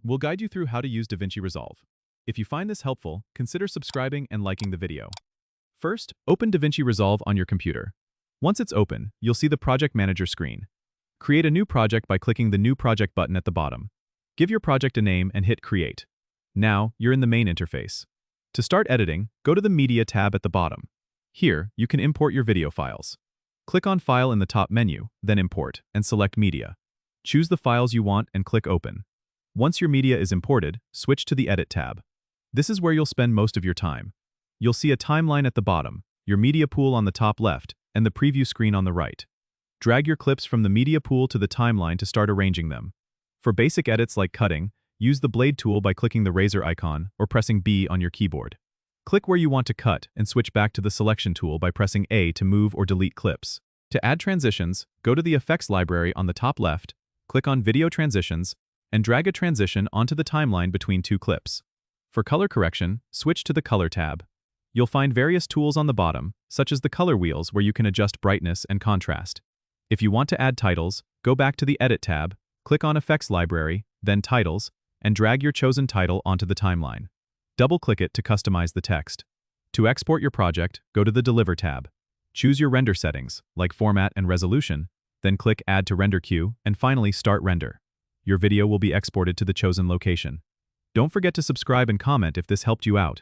We'll guide you through how to use DaVinci Resolve. If you find this helpful, consider subscribing and liking the video. First, open DaVinci Resolve on your computer. Once it's open, you'll see the Project Manager screen. Create a new project by clicking the New Project button at the bottom. Give your project a name and hit Create. Now, you're in the main interface. To start editing, go to the Media tab at the bottom. Here, you can import your video files. Click on File in the top menu, then Import, and select Media. Choose the files you want and click Open. Once your media is imported, switch to the Edit tab. This is where you'll spend most of your time. You'll see a timeline at the bottom, your media pool on the top left, and the preview screen on the right. Drag your clips from the media pool to the timeline to start arranging them. For basic edits like cutting, use the blade tool by clicking the razor icon or pressing B on your keyboard. Click where you want to cut and switch back to the selection tool by pressing A to move or delete clips. To add transitions, go to the effects library on the top left, click on Video Transitions, and drag a transition onto the timeline between two clips. For color correction, switch to the Color tab. You'll find various tools on the bottom, such as the color wheels where you can adjust brightness and contrast. If you want to add titles, go back to the Edit tab, click on Effects Library, then Titles, and drag your chosen title onto the timeline. Double-click it to customize the text. To export your project, go to the Deliver tab. Choose your render settings, like format and resolution, then click Add to Render Queue, and finally Start Render. Your video will be exported to the chosen location. Don't forget to subscribe and comment if this helped you out.